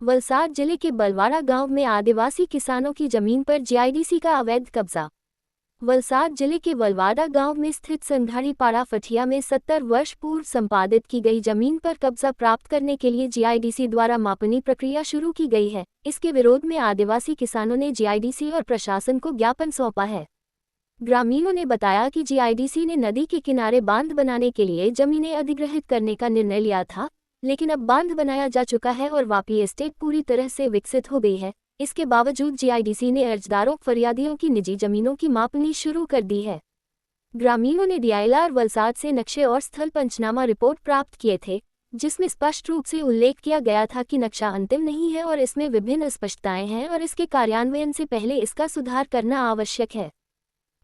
वलसाड जिले के बलवाड़ा गांव में आदिवासी किसानों की जमीन पर जीआईडीसी का अवैध कब्जा। वलसाड जिले के बलवाड़ा गांव में स्थित संधारी पाड़ा फटिया में 70 वर्ष पूर्व संपादित की गई जमीन पर कब्जा प्राप्त करने के लिए जीआईडीसी द्वारा मापनी प्रक्रिया शुरू की गई है। इसके विरोध में आदिवासी किसानों ने जीआईडीसी और प्रशासन को ज्ञापन सौंपा है। ग्रामीणों ने बताया कि जीआईडीसी ने नदी के किनारे बांध बनाने के लिए जमीनें अधिग्रहित करने का निर्णय लिया था, लेकिन अब बांध बनाया जा चुका है और वापी एस्टेट पूरी तरह से विकसित हो गई है। इसके बावजूद जीआईडीसी ने अर्जदारों फरियादियों की निजी जमीनों की मापनी शुरू कर दी है। ग्रामीणों ने डीआईएलआर वलसाड से नक्शे और स्थल पंचनामा रिपोर्ट प्राप्त किए थे, जिसमें स्पष्ट रूप से उल्लेख किया गया था कि नक्शा अंतिम नहीं है और इसमें विभिन्न अस्पष्टताएं हैं और इसके कार्यान्वयन से पहले इसका सुधार करना आवश्यक है।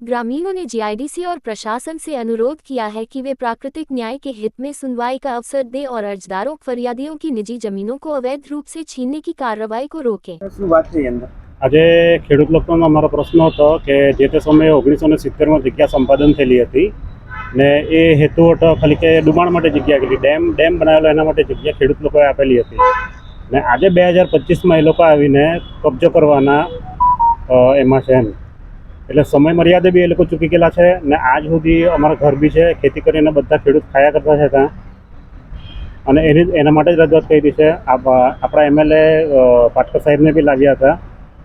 ग्रामीणों ने जीआईडीसी और प्रशासन से अनुरोध किया है कि वे प्राकृतिक न्याय के हित में सुनवाई का अवसर दें और अर्जदारों फरियादियों की निजी जमीनों को अवैध रूप से छीनने की कार्रवाई को रोकें। આજે ખેડૂત લોકોનો અમારો પ્રશ્ન હતો કે જે તે સમયે 1970માં જગ્યા સંપાદન થયેલી હતી ને એ હેતુ હતો ખાલી કે ડુબાણ માટે જગ્યા કરી ડેમ બનાવેલો એના માટે જગ્યા ખેડૂત લોકોએ આપેલી હતી ને આજે 2025માં એ લોકો આવીને કબજો કરવાના એમાં છે એમ એટલે સમય મર્યાદા બી એ લોકો ચૂકી ગયેલા છે ને આજ સુધી અમારા ઘર બી છે ખેતી કરીને બધા ખેડૂત ખાયા કરતા છે ત્યાં અને એના માટે જ રજૂઆત કરી છે। આપણા એમએલએ પાટકર સાહેબને બી લાવ્યા હતા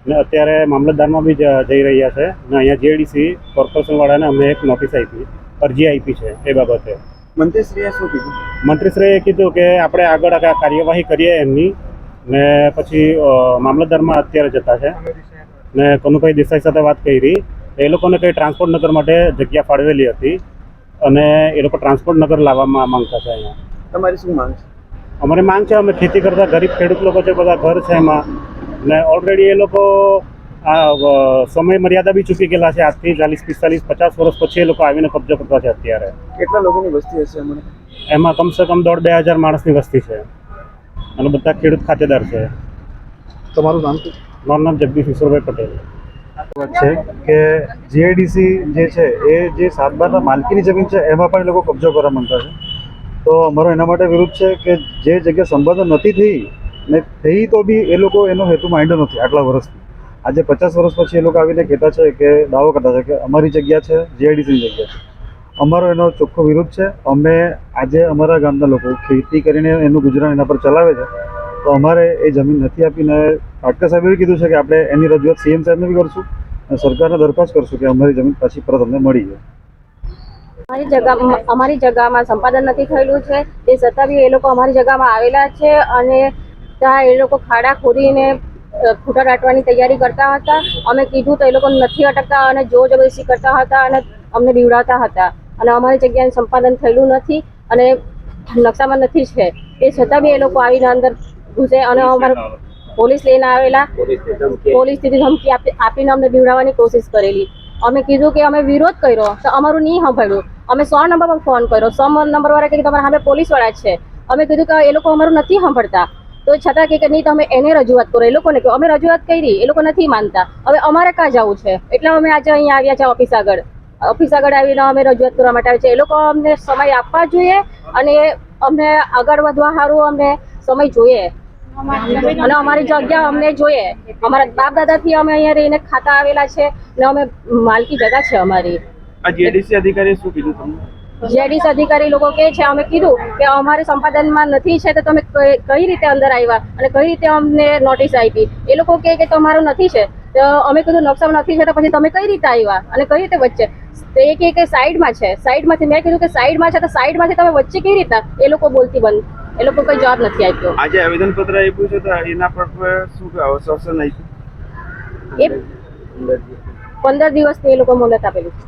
ને અત્યારે મામલતદારમાં બી જઈ રહ્યા છે ને અહીંયા જીઆઈડીસી કોર્પોરેશનવાળાને અમને એક નોટિસ આપી અરજી આપી છે એ બાબતે। મંત્રીશ્રીએ શું કીધું? મંત્રીશ્રીએ કીધું કે આપણે આગળ કાર્યવાહી કરીએ એમની ને પછી મામલતદારમાં અત્યારે જતા છે ને કનુભાઈ દેસાઈ સાથે વાત કરી એ લોકોને કંઈ ટ્રાન્સપોર્ટ નગર માટે જગ્યા ફાળવેલી હતી અને એ લોકો ટ્રાન્સપોર્ટ નગર લાવવા માંગતા છે। અહીંયા તમારી શું માંગ છે? અમારી માંગ છે અમે ખેતી કરતા ગરીબ ખેડૂત લોકો છે બધા ઘર છે એમાં ને ઓલરેડી એ લોકો આ સમય મર્યાદા બી ચૂકી ગયેલા છે આજથી 40, 45, 50 વર્ષ પછી એ લોકો આવીને કબજો કરતા છે અત્યારે। કેટલા લોકોની વસ્તી હશે હમણાં? એમાં કમસે કમ 1,500 માણસની વસ્તી છે અને બધા ખેડૂત ખાતેદાર છે। તમારું નામ શું? મારું નામ જગદીશ ઈશ્વરભાઈ પટેલ છે કે જીઆઈડીસી જે છે એ જે 7/12 માલકીની જમીન છે એમાં પણ એ લોકો કબજો કરવા માંગતા છે। તો અમારો એના માટે વિરોધ છે કે જે જગ્યા સંપાદન નથી થઈ ને થઈ તો બી એ લોકો એનો હેતુ માંડ્યો નથી આટલા વર્ષથી। આજે 50 વર્ષ પછી એ લોકો આવીને કહેતા છે કે દાવો કરતા છે કે અમારી જગ્યા છે જીઆઈડીસીની જગ્યા છે। અમારો એનો ચોખ્ખો વિરોધ છે। અમે આજે અમારા ગામના લોકો ખેતી કરીને એનું ગુજરાન એના પર ચલાવે છે તો અમારે એ જમીન નથી આપીને પાટકર સાહેબે બી કીધું છે કે આપણે એની રજૂઆત સીએમ સાહેબને બી કરશું અને સરકારને દરખાસ્ત કરશું કે અમારી જમીન પાછી પરત અમને મળી જાય। અમારી જગ્યામાં સંપાદન નથી થયેલું છે તે છતાં બી એ લોકો અમારી જગ્યામાં આવેલા છે અને ત્યાં એ લોકો ખાડા ખોદીને ખૂટા દાટવાની તૈયારી કરતા હતા। અમે કીધું તો એ લોકો નથી અટકતા અને જોર જબરદસ્તી કરતા હતા અને અમને બીવડાવતા હતા અને અમારી જગ્યાએ સંપાદન થયેલું નથી અને નકશામાં નથી છે તે છતાં બી એ લોકો આવીને અંદર ઘૂસે અને અમારા પોલીસ લઈને આવેલા પોલીસથી ધમકી આપીને અમને બીવડાવવાની કોશિશ કરેલી। અમે કીધું કે અમે વિરોધ કર્યો તો અમારું નહીં સાંભળ્યું। અમે 100 નંબર પર ફોન કર્યો, 100 નંબરવાળા કે તમારા સામે પોલીસવાળા છે। અમે કીધું કે એ લોકો અમારું નથી સાંભળતા તો છતાં કે નહીં તમે એને રજૂઆત કરો। એ લોકોને કહો અમે રજૂઆત કરી, એ લોકો નથી માનતા। હવે અમારે ક્યાં જવું છે એટલે અમે આજે અહીંયા આવ્યા છે ઓફિસ આગળ આવીને અમે રજૂઆત કરવા માટે આવ્યા છે। એ લોકો અમને સમય આપવા જોઈએ અને અમને આગળ વધવા સારું અમને સમય જોઈએ અને અમારી જગ્યા અમને જોઈએ। અમારા બાપ દાદાથી અમે અહીંયા રહીને ખાતા આવેલા છે ને અમે માલકી જગ્યા છે અમારી। આ જીઆઈડીસી અધિકારીએ શું કીધું તમને? જીઆઈડીસી અધિકારી લોકો કહે છે અમે કીધું કે અમારે સંપાદનમાં નથી છે તો તમે કઈ રીતે અંદર આવ્યા અને કઈ રીતે અમને નોટિસ આપી? એ લોકો કહે કે તમારું નથી છે તો અમે કીધું નકશામાં નથી છે તો પછી તમે કઈ રીતે આવ્યા અને કઈ રીતે વચ્ચે? તો એ કહે કે સાઈડમાં છે, સાઈડમાંથી। મેં કીધું કે સાઈડમાં છે તો સાઈડમાંથી તમે વચ્ચે કેવી રીતના? એ લોકો બોલતી બંધ, એ લોકો કઈ જવાબ નથી આપ્યો। આજે આવેદનપત્ર આપ્યું છે તો એના પર શું આશ્વાસન આપ્યું? એ 15 દિવસની એ લોકો મુહલત આપેલું છે।